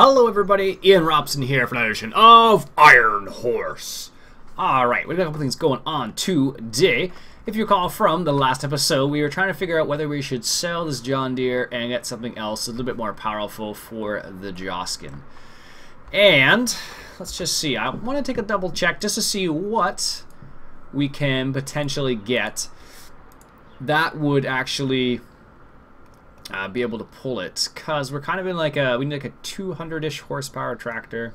Hello everybody, Ian Robson here for another edition of Iron Horse. Alright, we've got a couple things going on today. If you recall from the last episode, we were trying to figure out whether we should sell this John Deere and get something else a little bit more powerful for the joskin. And, let's just see, I want to take a double check just to see what we can potentially get that would actually be able to pull it, because we're kind of in like we need like a 200-ish horsepower tractor,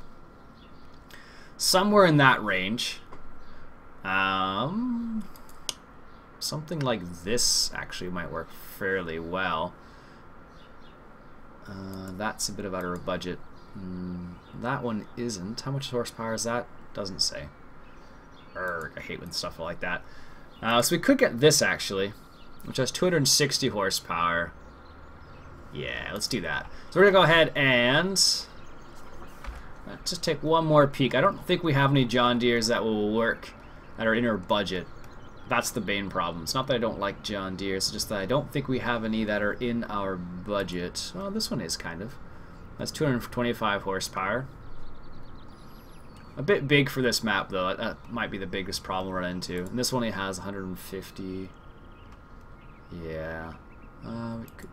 somewhere in that range. Something like this actually might work fairly well. That's a bit of out of budget. That one isn't. How much horsepower is that? Doesn't say. I hate when stuff like that. So we could get this actually, which has 260 horsepower. Yeah, let's do that. So we're going to go ahead and just take one more peek. I don't think we have any John Deeres that will work that are in our budget. That's the main problem. It's not that I don't like John Deere, it's just that I don't think we have any that are in our budget. Well, this one is kind of. That's 225 horsepower. A bit big for this map, though. That might be the biggest problem we'll run into. And this one only has 150. Yeah. We could...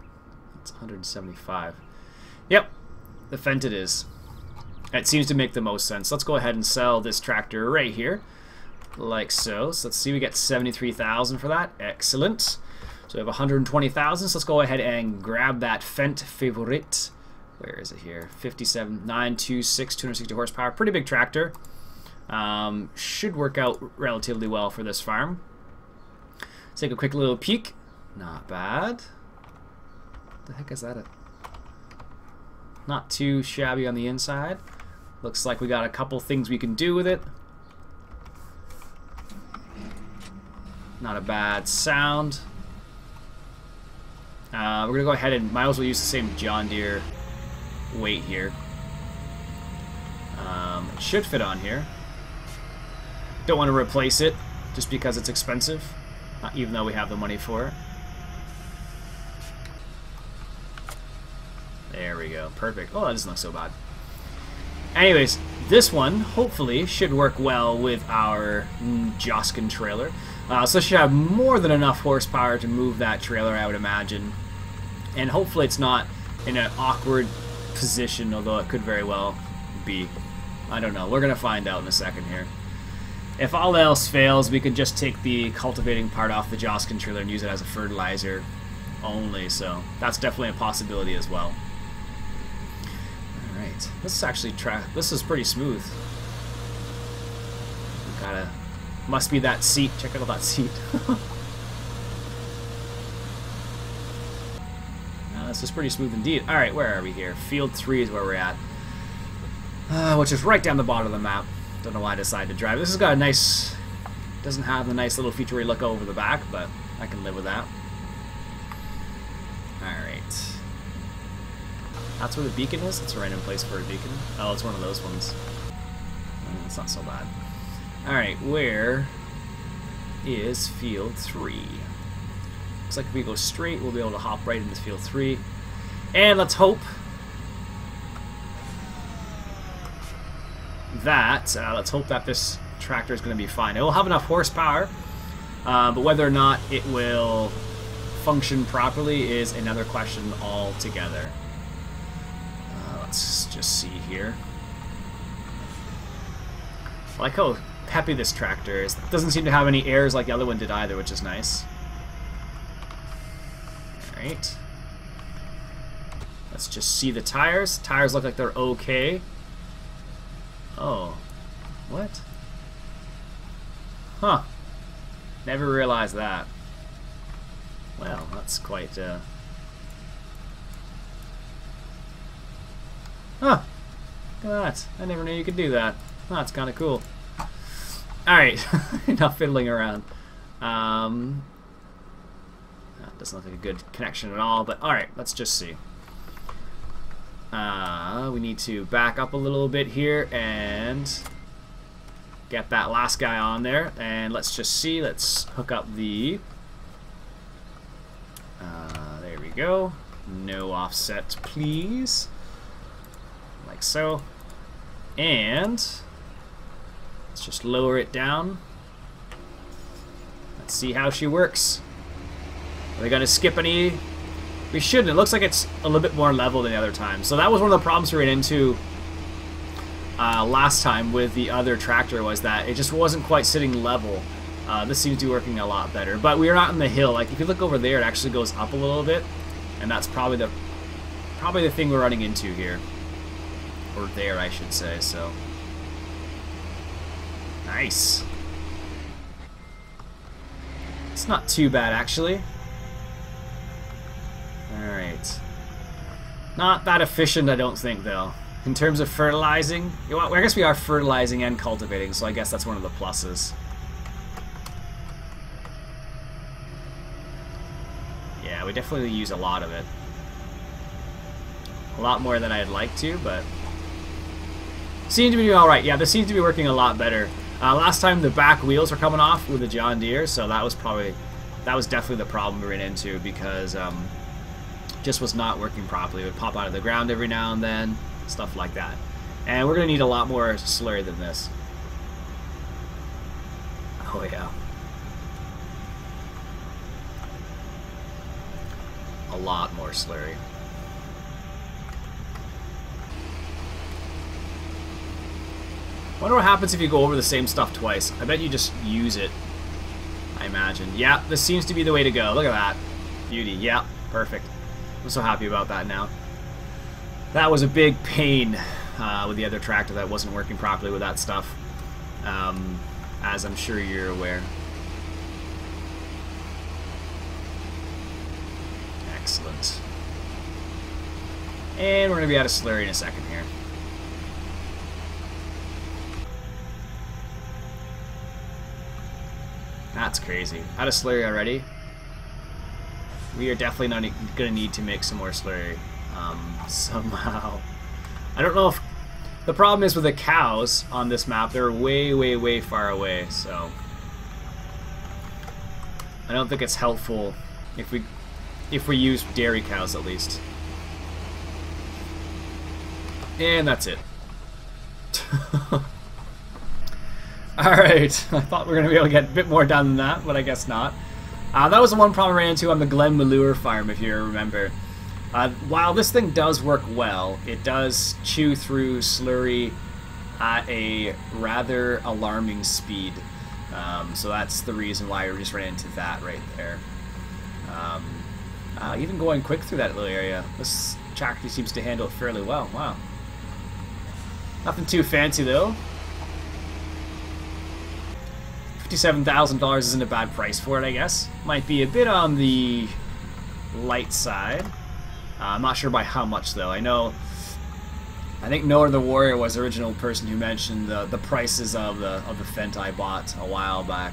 It's 175. Yep, the Fent it is. It seems to make the most sense. Let's go ahead and sell this tractor right here, like so. So let's see, we get 73,000 for that. Excellent. So we have 120,000. So let's go ahead and grab that Fent Favorite. Where is it here? 57,926, 260 horsepower. Pretty big tractor. Should work out relatively well for this farm. Let's take a quick little peek. Not bad. The heck is that? Not too shabby on the inside. Looks like we got a couple things we can do with it. Not a bad sound. We're gonna go ahead and might as well use the same John Deere weight here. It should fit on here. Don't want to replace it just because it's expensive, even though we have the money for it. There we go. Perfect. Oh, that doesn't look so bad. Anyways, this one hopefully should work well with our joskin trailer. So it should have more than enough horsepower to move that trailer, I would imagine. And hopefully it's not in an awkward position, although it could very well be. I don't know. We're going to find out in a second here. If all else fails, we could just take the cultivating part off the joskin trailer and use it as a fertilizer only. So that's definitely a possibility as well. Alright, this is actually this is pretty smooth. Must be that seat. Check out that seat. This is pretty smooth indeed. Alright, where are we here? Field 3 is where we're at. Which is right down the bottom of the map. Don't know why I decided to drive. This has got a nice... Doesn't have the nice little feature where you look over the back, but I can live with that. Alright. That's where the beacon is? That's a random place for a beacon. Oh, it's one of those ones. It's not so bad. Alright, where is field 3? Looks like if we go straight, we'll be able to hop right into field 3. And let's hope that this tractor is going to be fine. It will have enough horsepower, but whether or not it will function properly is another question altogether. Let's just see here. I like how peppy this tractor is. It doesn't seem to have any airs like the other one did either, which is nice. Alright. Let's just see the tires. Tires look like they're okay. Oh. What? Huh. Never realized that. Well, that's quite, Huh. Look at that. I never knew you could do that. Oh, that's kind of cool. Alright. Enough fiddling around. That doesn't look like a good connection at all, but alright, let's just see. We need to back up a little bit here and get that last guy on there. And let's just see. Let's hook up the... there we go. No offset, please. Like like so. And let's just lower it down. Let's see how she works. Are we going to skip any? We shouldn't. It looks like it's a little bit more level than the other time. So that was one of the problems we ran into last time with the other tractor, was that it just wasn't quite sitting level. This seems to be working a lot better. But we are not in the hill. Like if you look over there, it actually goes up a little bit. And that's probably the thing we're running into here. Or there, I should say. So nice. It's not too bad, actually. Alright. Not that efficient, I don't think, though. In terms of fertilizing, well, I guess we are fertilizing and cultivating, so I guess that's one of the pluses. Yeah, we definitely use a lot of it. A lot more than I'd like to, but seems to be alright. Yeah, this seems to be working a lot better. Last time the back wheels were coming off with the John Deere, so that was definitely the problem we ran into, because just was not working properly. It would pop out of the ground every now and then, stuff like that. And we're going to need a lot more slurry than this. Oh yeah. A lot more slurry. I wonder what happens if you go over the same stuff twice. I bet you just use it, I imagine. Yeah, this seems to be the way to go. Look at that. Beauty. Yeah, perfect. I'm so happy about that now. That was a big pain with the other tractor that wasn't working properly with that stuff, as I'm sure you're aware. Excellent. And we're going to be out of slurry in a second here. That's crazy. Out of slurry already. We are definitely not going to need to make some more slurry somehow. I don't know if... The problem is with the cows on this map, they're way, way, way far away, so... I don't think it's helpful if we use dairy cows, at least. And that's it. Alright, I thought we were going to be able to get a bit more done than that, but I guess not. That was the one problem I ran into on the Glen Manure farm, if you remember. While this thing does work well, it does chew through slurry at a rather alarming speed. So that's the reason why we just ran into that right there. Even going quick through that little area, this tractor seems to handle it fairly well. Wow. Nothing too fancy though. $57,000 isn't a bad price for it, I guess. Might be a bit on the light side. I'm not sure by how much though. I think Noah the Warrior was the original person who mentioned the prices of the Fent I bought a while back.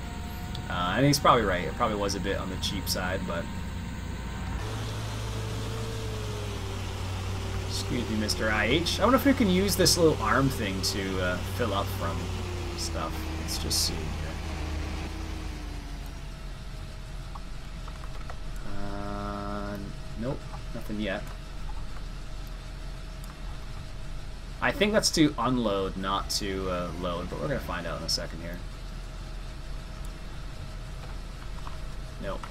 I think he's probably right. It probably was a bit on the cheap side, but excuse me, Mr. IH. I wonder if we can use this little arm thing to fill up from stuff. Let's just see. Nope, nothing yet. I think that's to unload, not to load, but we're going to find out in a second here. Nope.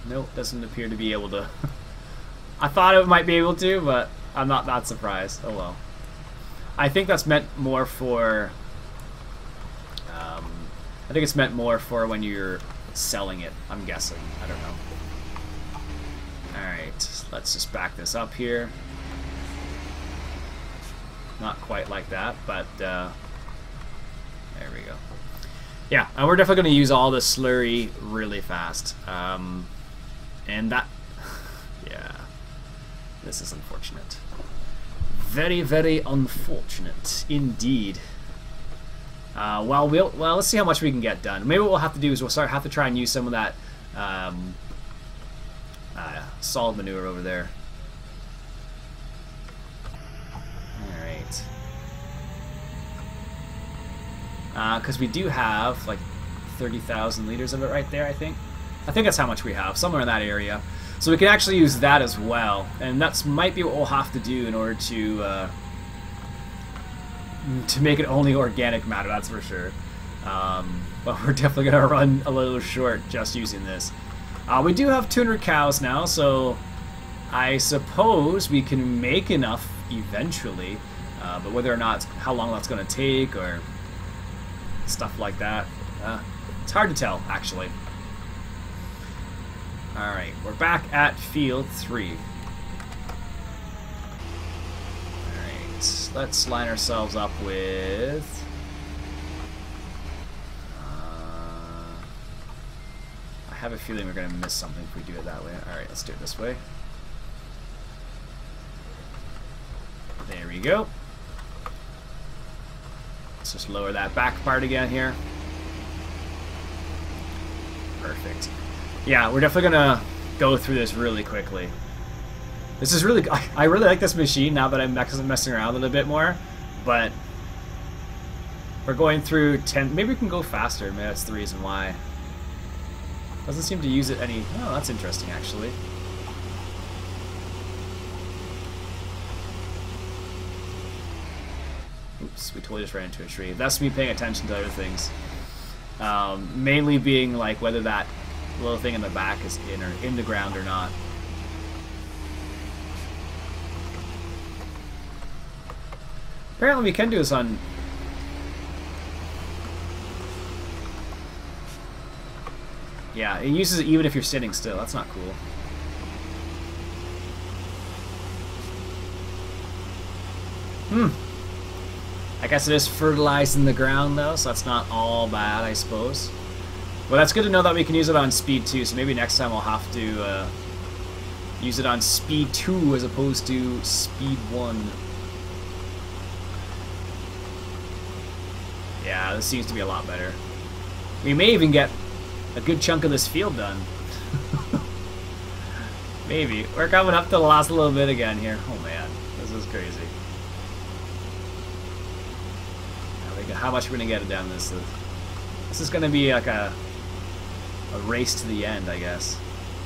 Nope, doesn't appear to be able to. I thought it might be able to, but I'm not that surprised. Oh well. I think that's meant more for... I think it's meant more for when you're selling it, I'm guessing. I don't know. Alright, let's just back this up here. Not quite like that, but there we go. Yeah, and we're definitely going to use all the slurry really fast. And that... yeah. This is unfortunate. Very, very unfortunate indeed. Well, let's see how much we can get done. Maybe what we'll have to do is we'll have to try and use some of that solid manure over there. Alright. Because we do have like 30,000 liters of it right there, I think. I think that's how much we have, somewhere in that area. So we can actually use that as well, and that's might be what we'll have to do in order to make it only organic matter, that's for sure. But we're definitely going to run a little short just using this. We do have 200 cows now, so I suppose we can make enough eventually, but whether or not, how long that's going to take or stuff like that, it's hard to tell, actually. Alright, we're back at field 3. Alright, let's line ourselves up with... I have a feeling we're going to miss something if we do it that way. Alright, let's do it this way. There we go. Let's just lower that back part again here. Perfect. Yeah, we're definitely gonna go through this really quickly. This is really... I really like this machine now that I'm messing around a little bit more, but we're going through 10... Maybe we can go faster. Maybe that's the reason why. Doesn't seem to use it any... Oh, that's interesting, actually. Oops, we totally just ran into a tree. That's me paying attention to other things. Mainly being like whether that little thing in the back is in the ground or not. Apparently we can do this on... Yeah, it uses it even if you're sitting still. That's not cool. I guess it is fertilizing the ground though, so that's not all bad, I suppose. Well, that's good to know that we can use it on speed 2, so maybe next time I'll have to use it on speed 2 as opposed to speed 1. Yeah, this seems to be a lot better. We may even get a good chunk of this field done. Maybe. We're coming up to the last little bit again here. Oh man, this is crazy. How much we're going to get it down this? This is going to be like a race to the end, I guess.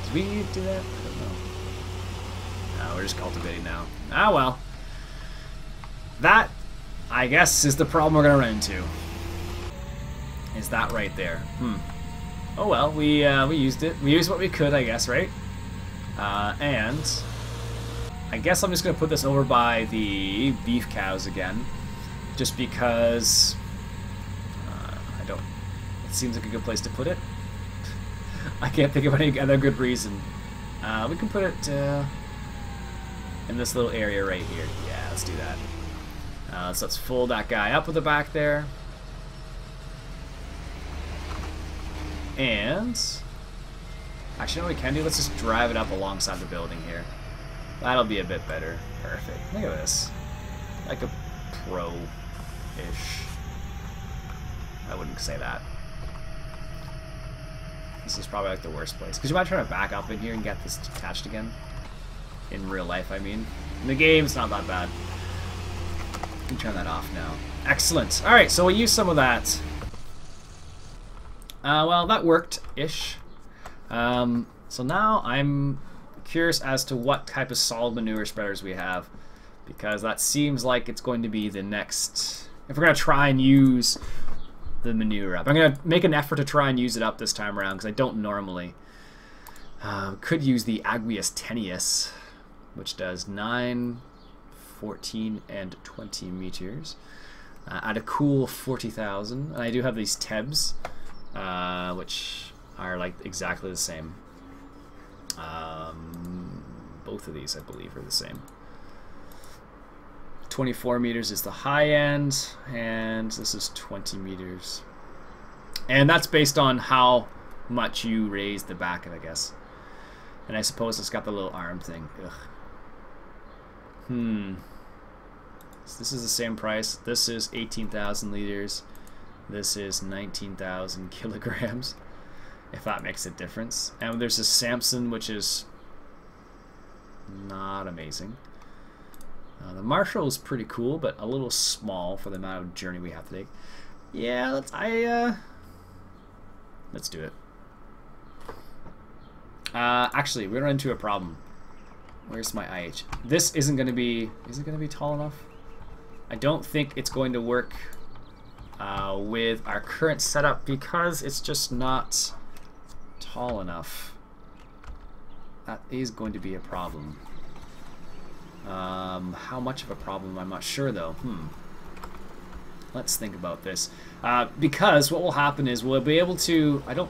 Did we do that? I don't know. No, we're just cultivating now. Ah, well. That, I guess, is the problem we're going to run into. Is that right there. Oh well, we used it. We used what we could, I guess, right? And I guess I'm just going to put this over by the beef cows again. Just because it seems like a good place to put it. I can't think of any other good reason. We can put it in this little area right here. Yeah, let's do that. So let's fold that guy up with the back there. And actually, you know what we can do? Let's just drive it up alongside the building here. That'll be a bit better. Perfect. Look at this. Like a pro-ish. I wouldn't say that. This is probably like the worst place. Because you might try to back up in here and get this detached again. In real life, I mean. In the game, it's not that bad. You can turn that off now. Excellent. Alright, so we'll use some of that. Well, that worked-ish. So now I'm curious as to what type of solid manure spreaders we have. Because that seems like it's going to be the next... If we're going to try and use the manure up. I'm going to make an effort to try and use it up this time around, because I don't normally. Could use the Aguius tenuis, which does 9, 14, and 20 meters. At a cool 40,000. And I do have these Tebs, which are like exactly the same. Both of these, I believe, are the same. 24 meters is the high end, and this is 20 meters. And that's based on how much you raise the back of it, I guess. And I suppose it's got the little arm thing. Ugh. So this is the same price. This is 18,000 liters. This is 19,000 kilograms, if that makes a difference. And there's a Samson, which is not amazing. The Marshall is pretty cool, but a little small for the amount of journey we have to take. Yeah, let's do it. Actually, we run into a problem. Where's my IH? This isn't going to be... Is it going to be tall enough? I don't think it's going to work with our current setup because it's just not tall enough. That is going to be a problem. How much of a problem? I'm not sure though. Let's think about this. Because what will happen is we'll be able to... I'm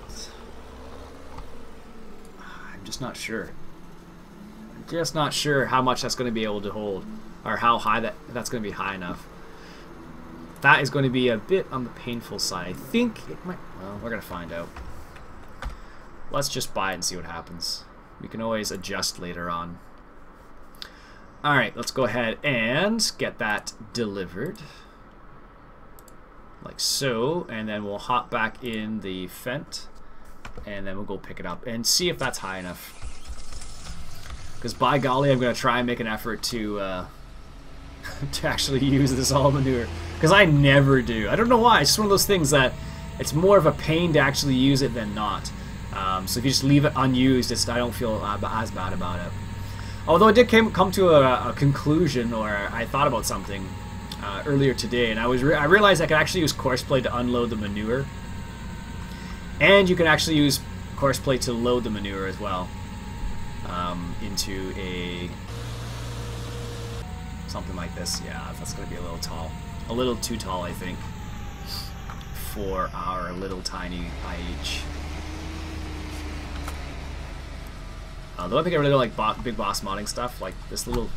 just not sure. I'm just not sure how much that's going to be able to hold, or how high that's going to be high enough. That is going to be a bit on the painful side. I think it might... Well, we're going to find out. Let's just buy it and see what happens. We can always adjust later on. Alright, let's go ahead and get that delivered. Like so. And then we'll hop back in the Fent. And then we'll go pick it up and see if that's high enough. Because by golly, I'm going to try and make an effort to to actually use this all manure. Because I never do. I don't know why. It's just one of those things that it's more of a pain to actually use it than not. So if you just leave it unused, I don't feel as bad about it. Although I did come to a conclusion, or I thought about something earlier today, and I realized I could actually use Courseplay to unload the manure. And you can actually use Courseplay to load the manure as well into something like this. Yeah, that's going to be a little tall. A little too tall, I think, for our little tiny IH. Though I think I really don't like big boss modding stuff, like this little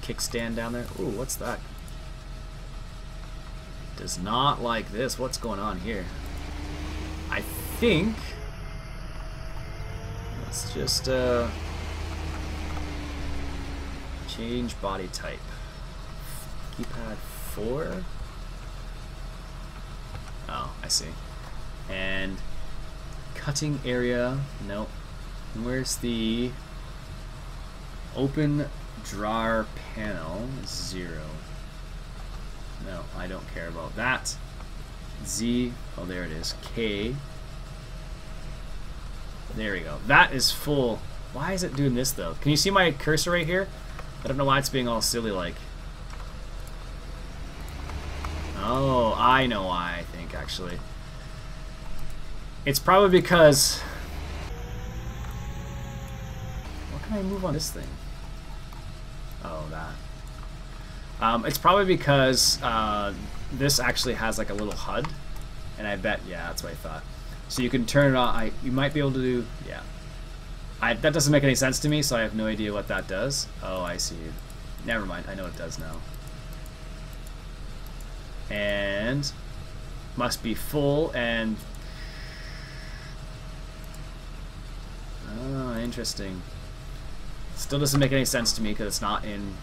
kickstand down there. Ooh, what's that? Does not like this. What's going on here? I think... Let's just change body type. Keypad 4? Oh, I see. And cutting area, nope. Where's the open drawer panel? 0. No, I don't care about that. Z, oh there it is. K. There we go. That is full. Why is it doing this though? Can you see my cursor right here? I don't know why it's being all silly like. Oh, I know why, I think, actually. It's probably because... What can I move on this thing? Oh, that. It's probably because this actually has like a little HUD. And I bet, yeah, that's what I thought. So you can turn it on. You might be able to do, yeah. That doesn't make any sense to me, so I have no idea what that does. Oh, I see. Never mind, I know what it does now. And must be full and... Oh, interesting. Still doesn't make any sense to me because it's not in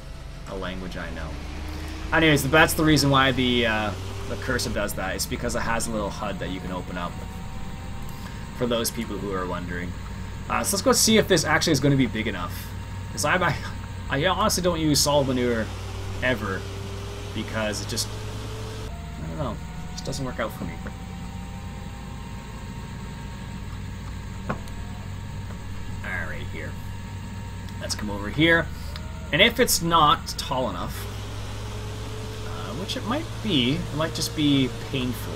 a language I know. Anyways, that's the reason why the cursor does that. It's because it has a little HUD that you can open up. For those people who are wondering. So let's go see if this actually is going to be big enough. Because I honestly don't use solid manure ever. Because it just... I don't know. It just doesn't work out for me. Alright, here. Let's come over here. And if it's not tall enough, which it might be, it might just be painful.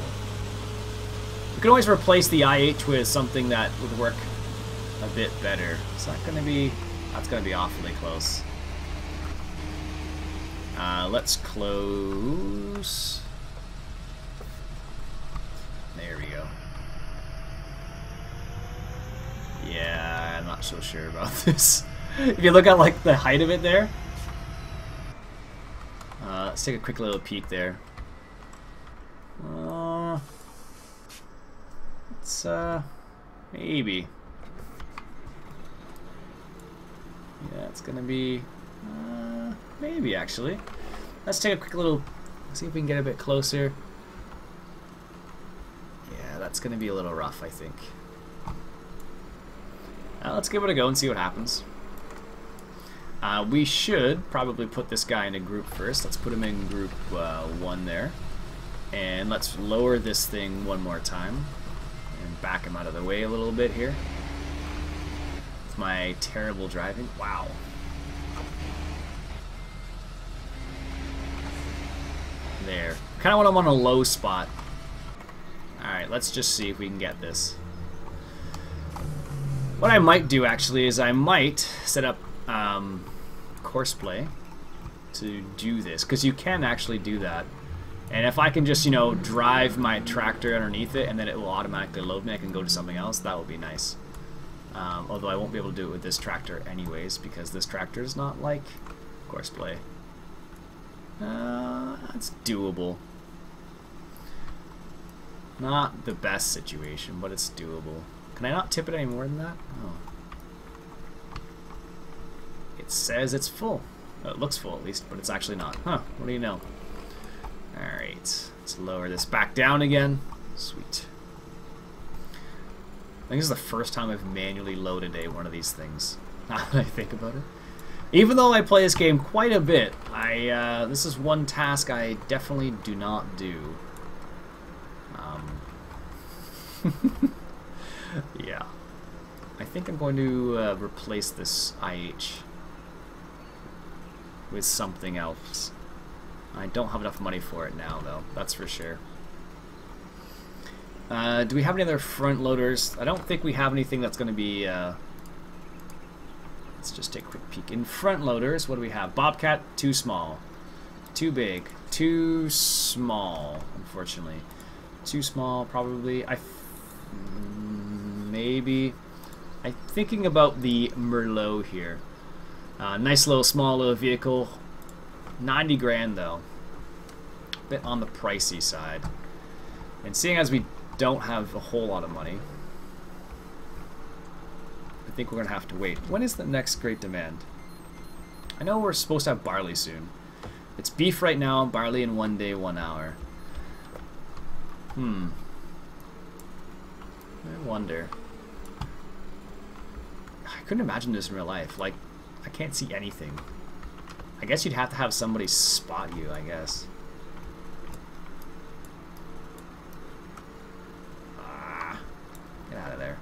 You can always replace the IH with something that would work a bit better. Is that going to be... That's going to be awfully close. Let's close... There we go. Yeah, I'm not so sure about this. If you look at like the height of it there. Let's take a quick little peek there. It's maybe. Yeah, it's gonna be maybe actually. Let's take a quick little, see if we can get a bit closer. Yeah, that's gonna be a little rough, I think. Let's give it a go and see what happens. We should probably put this guy in a group first. Let's put him in group 1 there. And let's lower this thing one more time. And back him out of the way a little bit here. my terrible driving. Wow. There. Kind of want them on a low spot. Alright, let's just see if we can get this. What I might do, actually, is I might set up course play to do this, because you can actually do that. And if I can just, you know, drive my tractor underneath it and then it will automatically load me, I can go to something else, that would be nice. Although I won't be able to do it with this tractor anyways, because this tractor is not like course play. That's doable. Not the best situation, but it's doable. Can I not tip it any more than that? Oh. It says it's full. Oh, it looks full at least, but it's actually not. Huh, what do you know? Alright, let's lower this back down again. Sweet. I think this is the first time I've manually loaded one of these things. Now that I think about it. Even though I play this game quite a bit, this is one task I definitely do not do. Yeah. I think I'm going to replace this IH with something else. I don't have enough money for it now, though. That's for sure. Do we have any other front loaders? I don't think we have anything that's going to be... Let's just take a quick peek. In front loaders, what do we have? Bobcat, too small. Too big. Too small, unfortunately. Too small, probably. Maybe. I'm thinking about the Merlot here. Nice little small little vehicle. 90 grand though. A bit on the pricey side. And seeing as we don't have a whole lot of money, I think we're going to have to wait. When is the next great demand? I know we're supposed to have barley soon. It's beef right now, barley in 1 day, 1 hour. I wonder. I couldn't imagine this in real life. Like, I can't see anything. I guess you'd have to have somebody spot you, I guess. Get out of there.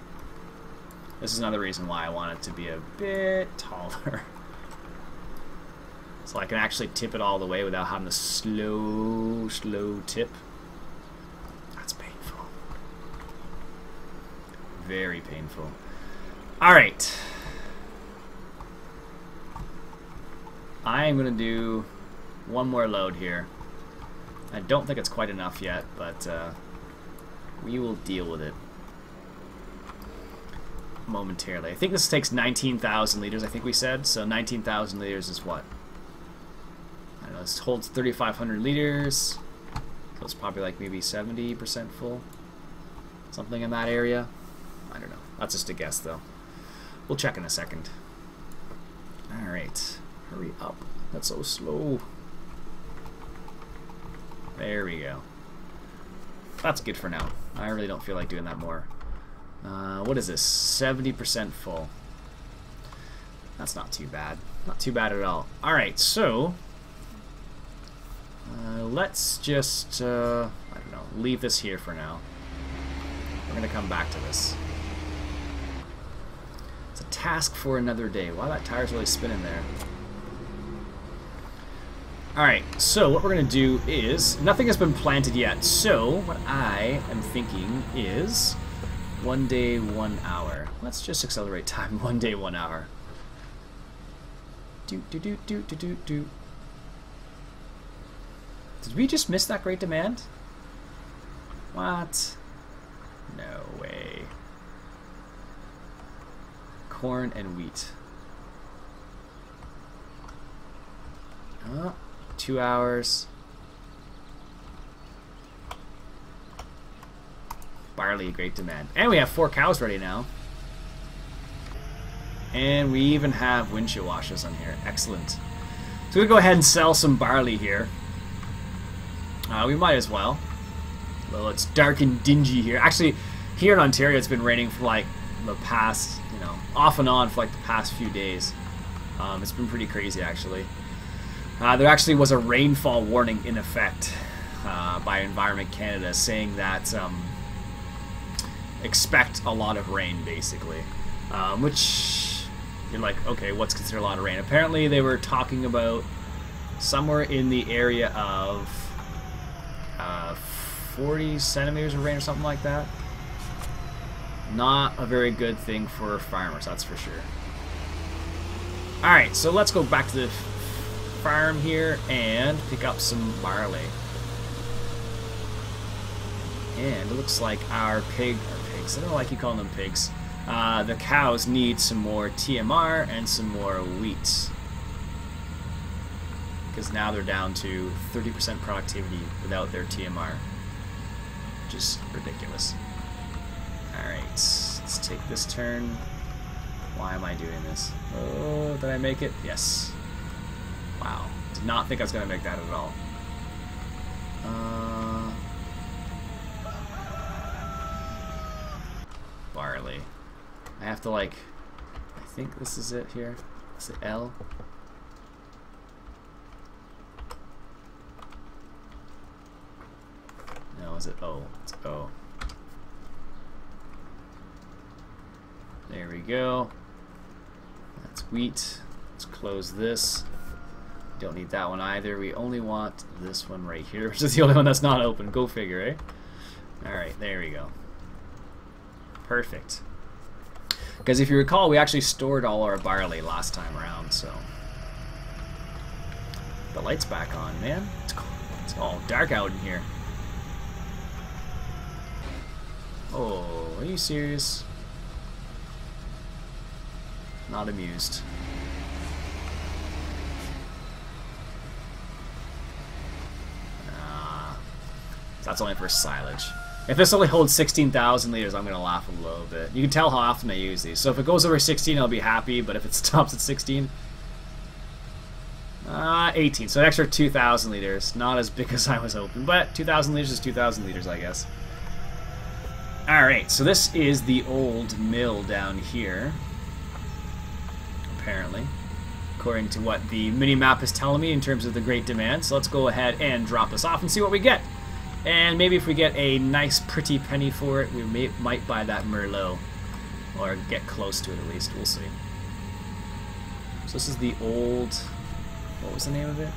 This is another reason why I want it to be a bit taller. So I can actually tip it all the way without having to slow tip. That's painful. Very painful. Alright. I'm going to do one more load here. I don't think it's quite enough yet, but we will deal with it momentarily. I think this takes 19,000 liters, I think we said. So 19,000 liters is what? I don't know, this holds 3,500 liters. So it's probably like maybe 70% full. Something in that area. I don't know. That's just a guess, though. We'll check in a second. Alright. Hurry up. That's so slow. There we go. That's good for now. I really don't feel like doing that more. What is this? 70% full. That's not too bad. Not too bad at all. Alright, so... let's just, I don't know, leave this here for now. We're going to come back to this. It's a task for another day. Wow, that tire's really spinning there. Alright, so what we're going to do is, nothing has been planted yet, so what I am thinking is 1 day, 1 hour. Let's just accelerate time. 1 day, 1 hour. Did we just miss that great demand? What? No way. Corn and wheat. 2 hours. Barley, great demand. And we have 4 cows ready now. And we even have windshield washers on here. Excellent. So we'll go ahead and sell some barley here. We might as well. Well, it's dark and dingy here. Actually, here in Ontario, it's been raining for like the past, you know, off and on for like the past few days. It's been pretty crazy, actually. There actually was a rainfall warning in effect by Environment Canada saying that expect a lot of rain, basically. Which you're like, okay, what's considered a lot of rain? Apparently they were talking about somewhere in the area of 40 centimeters of rain or something like that. Not a very good thing for farmers, that's for sure. Alright, so let's go back to the farm here and pick up some barley. And it looks like our pigs, I don't like you calling them pigs, the cows need some more TMR and some more wheat. Because now they're down to 30% productivity without their TMR. Which is ridiculous. Alright, let's take this turn. Why am I doing this? Oh, did I make it? Yes. Wow. Did not think I was going to make that at all. Barley. I have to like... I think this is it here. Is it L? No, is it O? It's O. There we go. That's wheat. Let's close this. Don't need that one either. We only want this one right here, which is the only one that's not open. Go figure, eh? Alright, there we go. Perfect. Because if you recall, we actually stored all our barley last time around, so... The light's back on, man. It's all dark out in here. Oh, are you serious? Not amused. That's only for silage. If this only holds 16,000 liters, I'm going to laugh a little bit. You can tell how often I use these. So if it goes over 16, I'll be happy, but if it stops at 16... 18, so an extra 2,000 liters. Not as big as I was hoping, but 2,000 liters is 2,000 liters, I guess. Alright, so this is the old mill down here. Apparently. According to what the mini-map is telling me in terms of the great demand. So let's go ahead and drop this off and see what we get. And maybe if we get a nice pretty penny for it, we might buy that Merlot. Or get close to it at least, we'll see. So this is the old... What was the name of it?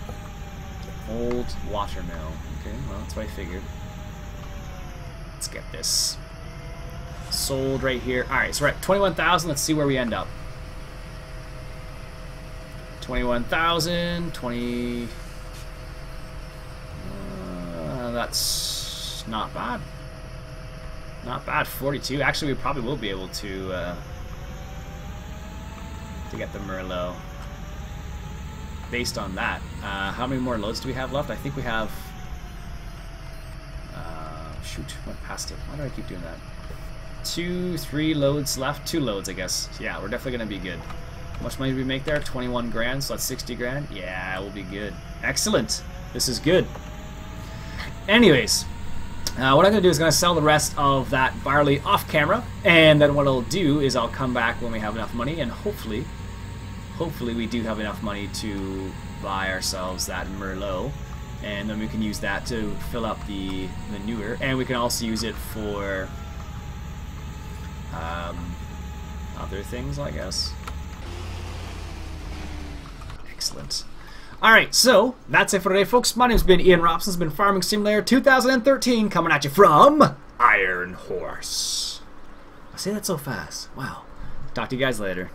Old water mill. Okay, well that's what I figured. Let's get this sold right here. Alright, so we're at 21,000. Let's see where we end up. 21,000, 20... that's not bad. Not bad. 42. Actually, we probably will be able to get the Merlot. Based on that, how many more loads do we have left? I think we have... shoot, went past it. Why do I keep doing that? 2, 3 loads left. 2 loads, I guess. Yeah, we're definitely going to be good. How much money did we make there? 21 grand, so that's 60 grand. Yeah, we'll be good. Excellent. This is good. Anyways, what I'm going to do is going to sell the rest of that barley off camera, and then what I'll do is I'll come back when we have enough money, and hopefully we do have enough money to buy ourselves that Merlot, and then we can use that to fill up the manure, and we can also use it for other things, I guess. Excellent. Alright, so that's it for today, folks. My name's been Iain Robson. It's been Farming Simulator 2013, coming at you from Iron Horse. I say that so fast. Wow. Talk to you guys later.